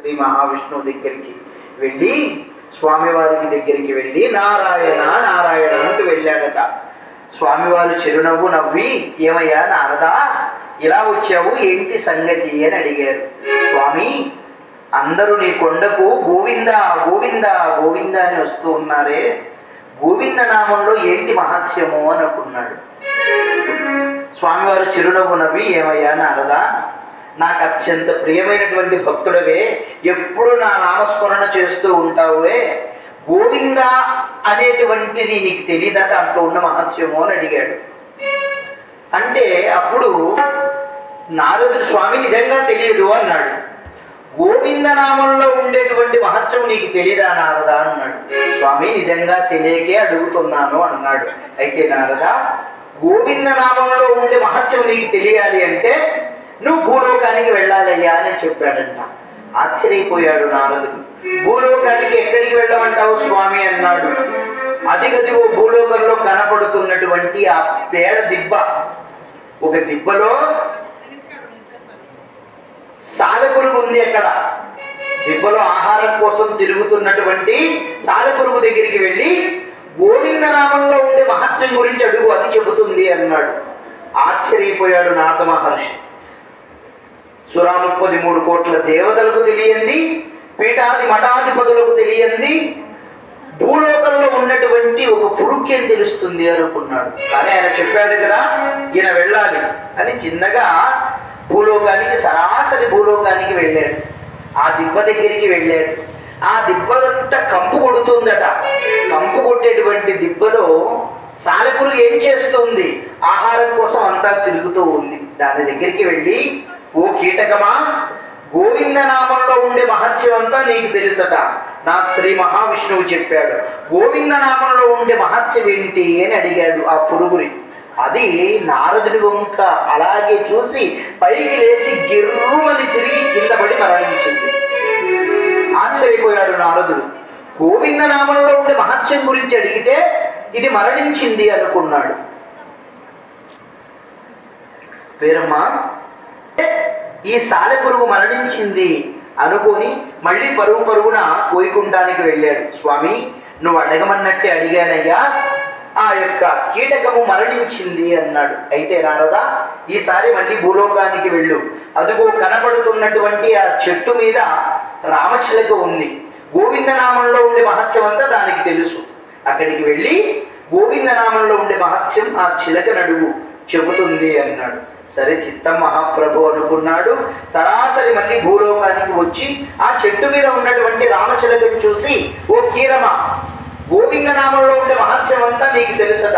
శ్రీ మహావిష్ణువు దగ్గరికి వెళ్ళి స్వామివారికి దగ్గరికి వెళ్ళి నారాయణ నారాయణ అంటూ వెళ్ళాడట. స్వామివారు చిరునవ్వు నవ్వి, ఏమయ్యా నారదా, ఇలా వచ్చావు, ఏంటి సంగతి అని అడిగారు. స్వామి, అందరూ నీ కొండకు గోవింద గోవింద గోవింద అని వస్తూ ఉన్నారే, గోవింద నామంలో ఏంటి మహత్యము అని అనుకున్నాడు. స్వామివారు చిరునవ్వు నవ్వి, ఏమయ్యా నారదా, నాకు అత్యంత ప్రియమైనటువంటి భక్తుడవే, ఎప్పుడు నా నామస్మరణ చేస్తూ ఉంటావే, గోవింద అనేటువంటిది నీకు తెలీదా, దాంట్లో ఉన్న మహత్యము అని అడిగాడు. అంటే అప్పుడు నారదుడు, స్వామి నిజంగా తెలియదు అన్నాడు. గోవింద నామంలో ఉండేటువంటి మహత్యం నీకు తెలీదా నారదా అన్నాడు. స్వామి నిజంగా తెలియకే అడుగుతున్నాను అన్నాడు. అయితే నారదా, గోవింద నామంలో ఉండే మహత్యం నీకు తెలియాలి అంటే నువ్వు భూలోకానికి వెళ్ళాలయ్యా అని చెప్పాడంట. ఆశ్చర్యపోయాడు నారదుడు. భూలోకానికి ఎక్కడికి వెళ్ళమంటావు స్వామి అన్నాడు. అదిగదిగో భూలోకంలో కనపడుతున్నటువంటి ఆ పేడ దిబ్బ, ఒక దిబ్బలో సాలెపురుగు ఉంది. అక్కడ దిబ్బలో ఆహారం కోసం తిరుగుతున్నటువంటి సాలెపురుగు దగ్గరికి వెళ్ళి గోవింద నామంలో ఉండే మహత్యం గురించి అడుగు, అది చెబుతుంది అన్నాడు. ఆశ్చర్యపోయాడు నారద మహర్షి. 133 కోట్ల దేవతలకు తెలియంది, పీఠాది మఠాధిపతులకు తెలియంది, భూలోకంలో ఉన్నటువంటి ఒక పురుక్యం తెలుస్తుంది అనుకున్నాడు. కానీ ఆయన చెప్పాడు కదా ఈయన వెళ్ళాలి అని, చిన్నగా భూలోకానికి, సరాసరి భూలోకానికి వెళ్ళాడు. ఆ దిబ్బ దగ్గరికి వెళ్ళాడు. ఆ దిబ్బలంతా కంపు కొడుతుందట. కంపు కొట్టేటువంటి దిబ్బలో సాలెపురుగు ఏం చేస్తుంది, ఆహారం కోసం అంతా తిరుగుతూ ఉంది. దాని దగ్గరికి వెళ్ళి, ఓ కీటకమా, గోవింద నామంలో ఉండే మహత్యం అంతా నీకు తెలుసట, నాకు శ్రీ మహావిష్ణువు చెప్పాడు, గోవింద నామంలో ఉండే మహత్యం ఏంటి అని అడిగాడు ఆ పురుగుని. అది నారదుడి వంక అలాగే చూసి పైకి లేచి గిర్రుమని తిరిగి కింద పడి మరణించింది. ఆశ్చర్యపోయాడు నారదుడు. గోవింద నామంలో ఉండే మహత్యం గురించి అడిగితే ఇది మరణించింది అనుకున్నాడు. పేరమ్మా, ఈ సాలెపురుగు మరణించింది అనుకొని మళ్ళీ పరుగున వైకుంఠానికి వెళ్ళాడు. స్వామి, నువ్వు అడగమన్నట్టే అడిగానయ్యా, ఆ యొక్క కీటకము మరణించింది అన్నాడు. అయితే నారదా, ఈసారి మళ్ళీ భూలోకానికి వెళ్ళు, అదుగో కనపడుతున్నటువంటి ఆ చెట్టు మీద రామచిలక ఉంది, గోవింద నామంలో ఉండే మహత్యం అంతా దానికి తెలుసు, అక్కడికి వెళ్ళి గోవింద నామంలో ఉండే మహత్యం ఆ చిలక నడువు చెబుతుంది అన్నాడు. సరే చిత్తం మహాప్రభు అనుకున్నాడు. సరాసరి మళ్ళీ భూలోకానికి వచ్చి ఆ చెట్టు మీద ఉన్నటువంటి రామచిలకను చూసి, ఓ కీరమ, గోవింద నామంలో ఉండే మహత్యం అంతా నీకు తెలుసట,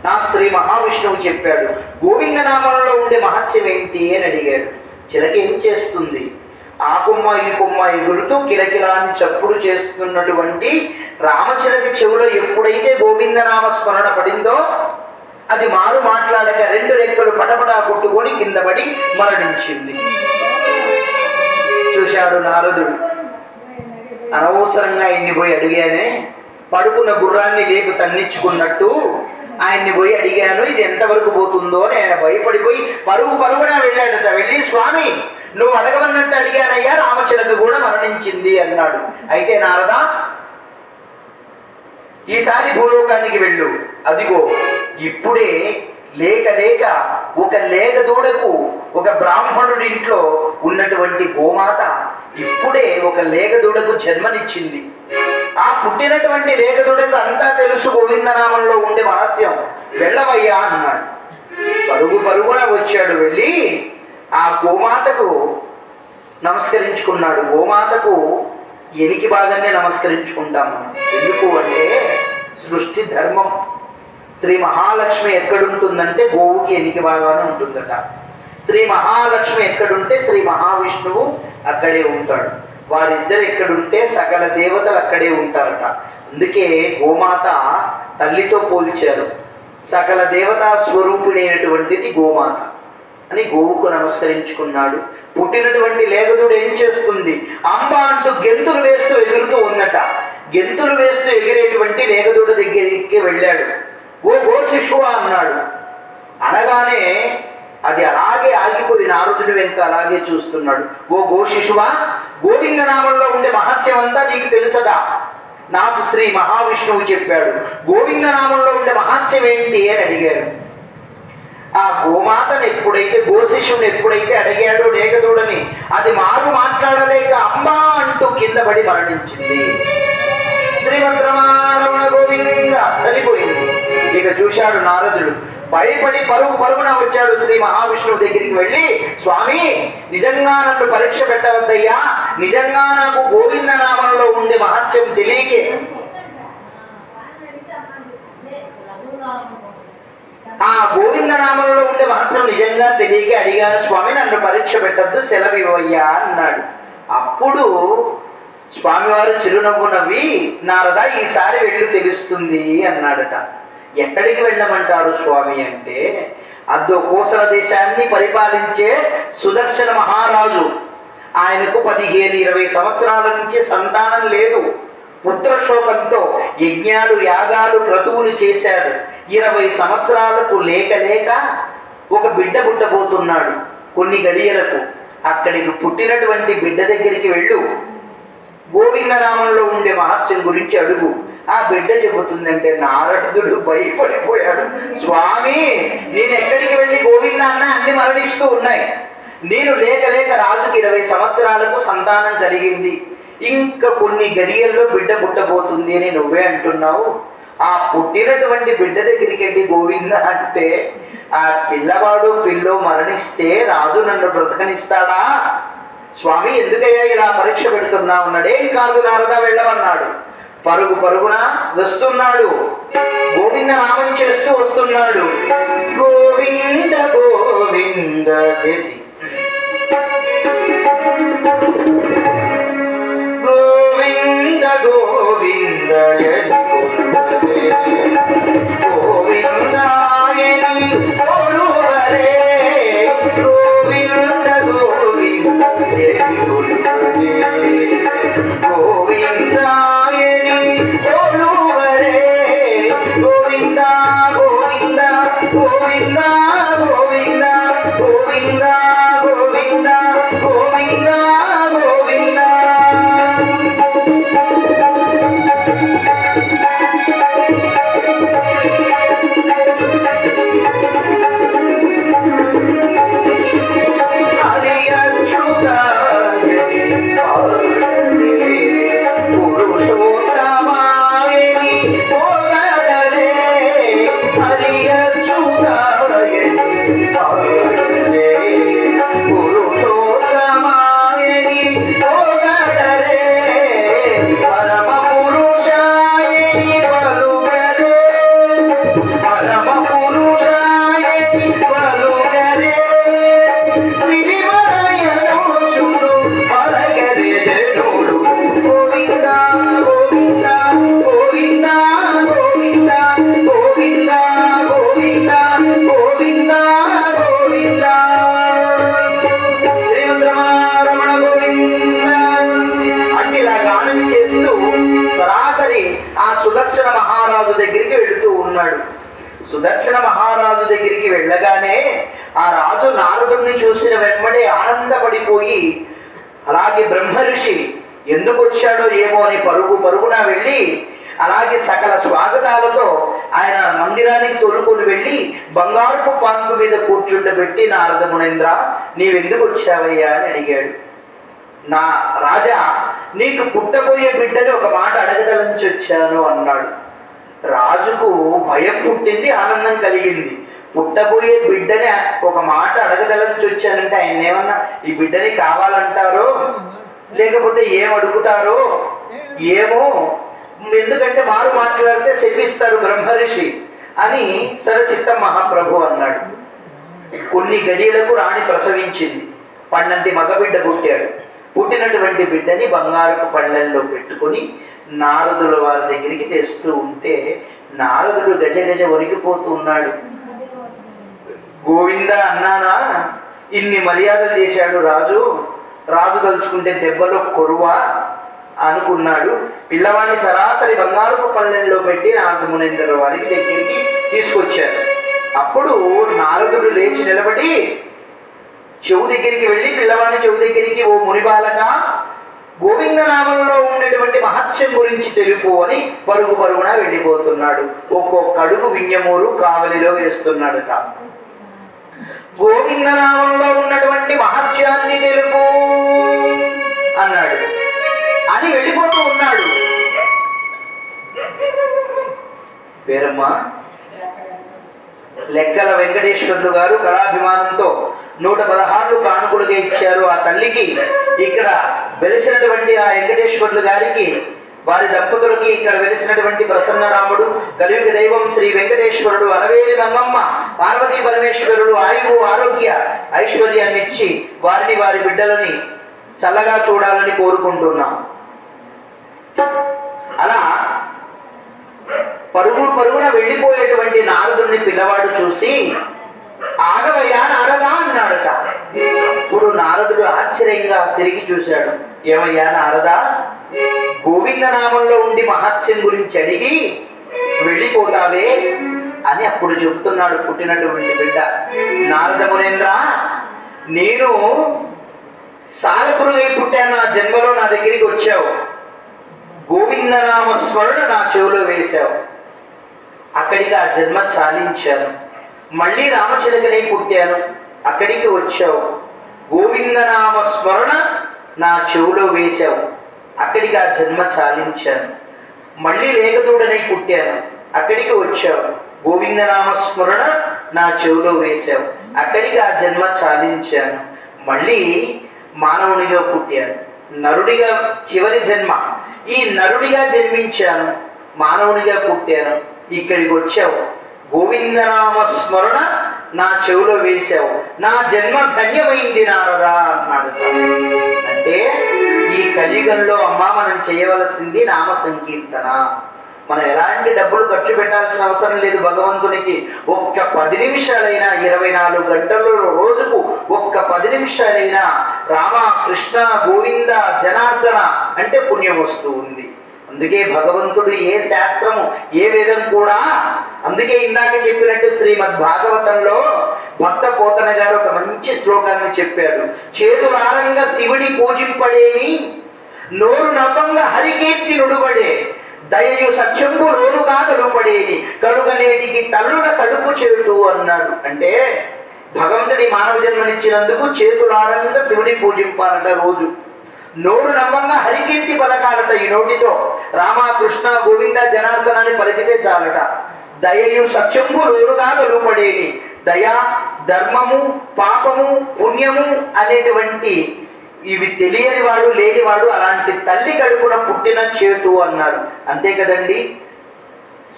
నాకు శ్రీ మహావిష్ణువు చెప్పాడు, గోవింద నామంలో ఉండే మహత్యం ఏంటి అని అడిగాడు. చిలక ఏం చేస్తుంది, ఆ కొమ్మ ఈ కొమ్మ ఎగురుతూ కిలకిలాన్ని చప్పుడు చేస్తున్నటువంటి రామచిలక చెవులో ఎప్పుడైతే గోవింద నామ స్మరణ పడిందో అది మారు మాట్లాడక 2 రెక్కలు పటపటా కొట్టుకొని కింద పడి మరణించింది. చూశాడు నారదుడు. అనవసరంగా ఆయన్ని పోయి అడిగానే, పడుకున్న గుర్రాన్ని లేపు తన్నించుకున్నట్టు ఆయన్ని పోయి అడిగాను, ఇది ఎంతవరకు పోతుందో అని ఆయన భయపడిపోయి పరుగున వెళ్ళాడట. వెళ్ళి, స్వామి నువ్వు అడగమన్నట్టు అడిగానయ్యా, రామచిలక కూడా మరణించింది అన్నాడు. అయితే నారదా, ఈసారి భూలోకానికి వెళ్ళు, అదిగో ఇప్పుడే లేక ఒక లేక దూడకు, ఒక బ్రాహ్మణుడి ఇంట్లో ఉన్నటువంటి గోమాత ఇప్పుడే ఒక లేక దూడకు జన్మనిచ్చింది. ఆ పుట్టినటువంటి లేక దూడకు అంతా తెలుసు గోవిందనామంలో ఉండే మహత్యం, వెళ్ళవయ్యా అన్నాడు. పరుగున వచ్చాడు. వెళ్ళి ఆ గోమాతకు నమస్కరించుకున్నాడు. గోమాతకు ఎనికి బాగానే నమస్కరించుకుంటాము. ఎందుకు అంటే సృష్టి ధర్మం. శ్రీ మహాలక్ష్మి ఎక్కడుంటుందంటే గోవుకి ఎనికి బాగానే ఉంటుందట. శ్రీ మహాలక్ష్మి ఎక్కడుంటే శ్రీ మహావిష్ణువు అక్కడే ఉంటాడు. వారిద్దరు ఎక్కడుంటే సకల దేవతలు అక్కడే ఉంటారట. అందుకే గోమాత తల్లితో పోల్చారు. సకల దేవతా స్వరూపిణైనటువంటిది గోమాత అని గోవుకు నమస్కరించుకున్నాడు. పుట్టినటువంటి లేగదుడు ఏం చేస్తుంది, అంబ అంటూ గెంతులు వేస్తూ ఎగురుతూ ఉన్నట. గెంతులు వేస్తూ ఎగిరేటువంటి లేగదుడు దగ్గరికి వెళ్ళాడు. ఓ శిశువ అన్నాడు. అనగానే అది అలాగే ఆగిపోయి నారదుడి వెనుక అలాగే చూస్తున్నాడు. ఓ గోశిశువా, గోవిందనామంలో ఉండే మహత్యం అంతా నీకు తెలుసదా? నాకు శ్రీ మహావిష్ణువు చెప్పాడు. గోవిందనామంలో ఉండే మహత్యం ఏంటి అని అడిగాడు. ఆ గోమాతను ఎప్పుడైతే, గోశిష్యుని ఎప్పుడైతే అడిగాడో లేకదూడని, అది మారు మాట్లాడలేక అమ్మా అంటూ కింద పడి మరణించింది. శ్రీమంత్రమారమణ గోవింద చనిపోయింది. ఇక చూశాడు నారదుడు, భయపడి పరుగున వచ్చాడు శ్రీ మహావిష్ణువు దగ్గరికి వెళ్ళి, స్వామి నిజంగా నన్ను పరీక్ష పెట్టవద్దయ్యా, నిజంగా నాకు గోవింద నామంలో ఉండే మహత్యం తెలియకే, ఆ గోవింద నామంలో ఉండే మహత్యం నిజంగా తెలియక అడిగాను స్వామి, నన్ను పరీక్ష పెట్టద్దు, సెలవు ఇవ్వయ్యా అన్నాడు. అప్పుడు స్వామివారు చిరునవ్వు నవ్వి, నారద ఈసారి వెళ్ళు తెలుస్తుంది అన్నాడట. ఎక్కడికి వెళ్ళమంటారు స్వామి అంటే, అద్దో కోసల దేశాన్ని పరిపాలించే సుదర్శన మహారాజు, ఆయనకు 15-20 సంవత్సరాల నుంచి సంతానం లేదు. పుత్రశోకంతో యజ్ఞాలు యాగాలు క్రతువులు చేశాడు. 20 సంవత్సరాలకు లేక ఒక బిడ్డ పుట్టబోతున్నాడు. కొన్ని గడియలకు అక్కడికి పుట్టినటువంటి బిడ్డ దగ్గరికి వెళ్ళు, గోవిందనామంలో ఉండే మహత్యం గురించి అడుగు. ఆ బిడ్డ చెబుతుందంటే నారదుడు భయపడిపోయాడు. స్వామి నేను ఎక్కడికి వెళ్ళి గోవింద అన్న అన్ని మరణిస్తూ ఉన్నాయి. నేను లేక రాజుకి 20 సంవత్సరాలకు సంతానం కలిగింది, ఇంకా కొన్ని గడియల్లో బిడ్డ పుట్టబోతుంది అని నువ్వే అంటున్నావు. ఆ పుట్టినటువంటి బిడ్డ దగ్గరికి వెళ్ళి గోవింద అంటే ఆ పిల్లవాడు పిల్లో మరణిస్తే రాజు నన్ను బ్రతకనిస్తాడా? స్వామి ఎందుకయ్యా ఇలా పరీక్ష పెడుతున్నావు అన్నాడు. ఏం కాదు నారద వెళ్ళమన్నాడు. పరుగున వస్తున్నాడు, గోవింద నామం చేస్తూ వస్తున్నాడు. గోవింద గోవింద చేసి గోవింద గోవింద గోవిందాయని కొలువరే, గోవింద గోవింద గోవిందాయని కొలువరే, గోవింద గోవింద గోవింద గోవింద గోవింద గోవింద గోవింద గోవింద. సుదర్శన మహారాజు దగ్గరికి వెళుతూ ఉన్నాడు. సుదర్శన మహారాజు దగ్గరికి వెళ్ళగానే ఆ రాజు నారదుడిని చూసిన వెంబడే ఆనందపడిపోయి, అలాగే బ్రహ్మర్షి ఎందుకు వచ్చాడో ఏమో అని పరుగున వెళ్ళి అలాగే సకల స్వాగతాలతో ఆయన మందిరానికి తోలుకొని వెళ్ళి బంగారపు పాన్పు మీద కూర్చుండబెట్టి, నారద మునేంద్ర నీవెందుకు వచ్చావయ్యా అని అడిగాడు. నా రాజా నీకు పుట్టబోయే బిడ్డని ఒక మాట అడగదలని వచ్చాను అన్నాడు. రాజుకు భయం పుట్టింది, ఆనందం కలిగింది. పుట్టబోయే బిడ్డని ఒక మాట అడగదలని వచ్చానంటే ఆయన ఏమన్నా ఈ బిడ్డని కావాలంటారో లేకపోతే ఏం అడుగుతారో ఏమో, ఎందుకంటే మారు మాట్లాడితే శపిస్తారు బ్రహ్మర్షి అని సరచిత్త మహాప్రభు అన్నాడు. కొన్ని గడియలకు రాణి ప్రసవించింది. 12 మగబిడ్డ పుట్టాడు. పుట్టినటువంటి బిడ్డని బంగారపు పళ్ళల్లో పెట్టుకొని నారదుల వారి దగ్గరికి తెస్తూ ఉంటే నారదుడు గజ వణికిపోతూ ఉన్నాడు. గోవింద అన్నానా, ఇన్ని మర్యాదలు చేశాడు రాజు, రాజు తలుచుకుంటే దెబ్బలో కొరువా అనుకున్నాడు. పిల్లవాడిని సరాసరి బంగారపు పళ్ళెల్లో పెట్టి నారద మునేంద్ర వారికి దగ్గరికి తీసుకొచ్చారు. అప్పుడు నారదుడు లేచి నిలబడి చెవు దగ్గరికి వెళ్ళి పిల్లవాడి చెవు దగ్గరికి, ఓ మునిబాలక, గోవిందనామంలో ఉండేటువంటి మహత్యం గురించి తెలుపు అని పరుగు పరుగున వెళ్ళిపోతున్నాడు. ఒక్కొక్క అడుగు వింజమూరు కావలిలో వేస్తున్నాడుట. గోవిందనామంలో ఉన్నటువంటి మహత్యాన్ని తెలుపు అన్నాడు అని వెళ్ళిపోతూ ఉన్నాడు. పేరమ్మా లెక్కల వెంకటేశ్వర్లు గారు కళాభిమానంతో 116 కానుకలుగా ఇచ్చారు ఆ తల్లికి. ఇక్కడ వెలిసినటువంటి ఆ వెంకటేశ్వర్లు గారికి, వారి దంపతులకి, ఇక్కడ వెలిసినటువంటి ప్రసన్నరాముడు, కలియుగ దైవం శ్రీ వెంకటేశ్వరుడు, అరవేలి మంగమ్మ, పార్వతీ పరమేశ్వరుడు ఆయువు ఆరోగ్య ఐశ్వర్యాన్ని ఇచ్చి వారిని, వారి బిడ్డలని చల్లగా చూడాలని కోరుకుంటున్నాం. అలా పరుగున వెళ్ళిపోయేటువంటి నారదుడిని పిల్లవాడు చూసి, ఆగవయ్యా నారదా అన్నాడట. ఇప్పుడు నారదుడు ఆశ్చర్యంగా తిరిగి చూశాడు. ఏమయ్యా నారదా, గోవిందనామంలో ఉండి మహత్యం గురించి అడిగి వెళ్ళిపోతావే అని అప్పుడు చెబుతున్నాడు పుట్టినటువంటి బిడ్డ. నారద మునేంద్ర, నేను సాలపురుగై పుట్టాను. నా జన్మలో నా దగ్గరికి వచ్చావు, గోవిందనామ స్మరణ నా చెవిలో వేశావు, అక్కడికి ఆ జన్మ చాలించాను. మళ్ళీ రామచిలకనై పుట్టాను, అక్కడికి వచ్చావు, గోవిందనామ స్మరణ నా చెవిలో వేశావు, అక్కడికి ఆ జన్మ చాలించాను. మళ్ళీ లేఖదూడనై పుట్టాను, అక్కడికి వచ్చావు, గోవిందనామ స్మరణ నా చెవిలో వేశావు, అక్కడికి ఆ జన్మ చాలించాను. మళ్ళీ మానవునిగా పుట్టాను, నరుడిగా చివరి జన్మ, ఈ నరుడిగా జన్మించాను, మానవునిగా పుట్టాను, ఇక్కడికి వచ్చావు, గోవిందనామ స్మరణ నా చెవిలో వేశావు, నా జన్మ ధన్యమైంది నారదా అన్నాడు. అంటే ఈ కలియుగంలో అమ్మా మనం చేయవలసింది నామ సంకీర్తన. మనం ఎలాంటి డబ్బులు ఖర్చు పెట్టాల్సిన అవసరం లేదు భగవంతునికి. ఒక్క 10 నిమిషాలైనా, 24 గంటల్లో రోజుకు ఒక్క 10 నిమిషాలైనా రామ, కృష్ణ, గోవింద, జనార్దన అంటే పుణ్యం వస్తూ ఉంది. అందుకే భగవంతుడు ఏ శాస్త్రము, ఏ వేదం కూడా, అందుకే ఇందాక చెప్పినట్టు శ్రీమద్ భాగవతంలో భక్త పోతన గారు ఒక మంచి శ్లోకాన్ని చెప్పాడు. చేతులారంగా శివుడి పూజింపడేని, నోరు నవ్వంగా హరికీర్తి నుడుబడే, దయయు సత్యంబు రోలుగా కలుపడేని, కలుగనేటికి తల్లుల కడుపు చేటు అన్నాడు. అంటే భగవంతుడి మానవ జన్మనిచ్చినందుకు చేతులారంగా శివుడి పూజింపాలట రోజు, నోరు నమ్మంగా హరికీర్తి పలకాలట, ఈ నోటితో రామ, కృష్ణ, గోవింద, జనార్దనాన్ని పలికితే చాలట. దయయు సత్యంబు రోలుగా కలుపడేని, దయ, ధర్మము, పాపము, పుణ్యము అనేటువంటి ఇవి తెలియని వాడు, లేనివాడు అలాంటి తల్లి కడుపున పుట్టిన చేటు అన్నారు. అంతే కదండి.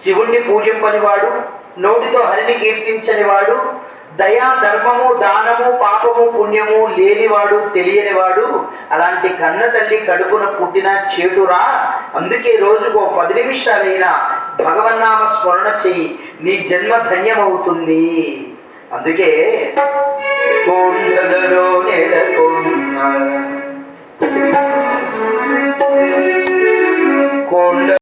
శివుణ్ణి పూజింపని వాడు, నోటితో హరిని కీర్తించని వాడు, దయా, ధర్మము, దానము, పాపము, పుణ్యము లేనివాడు, తెలియనివాడు, అలాంటి కన్న తల్లి కడుపున పుట్టిన చేటురా. అందుకే రోజుకు 10 నిమిషాలైనా భగవన్నామ స్మరణ చెయ్యి, నీ జన్మ ధన్యమవుతుంది. అందుకే గోవింద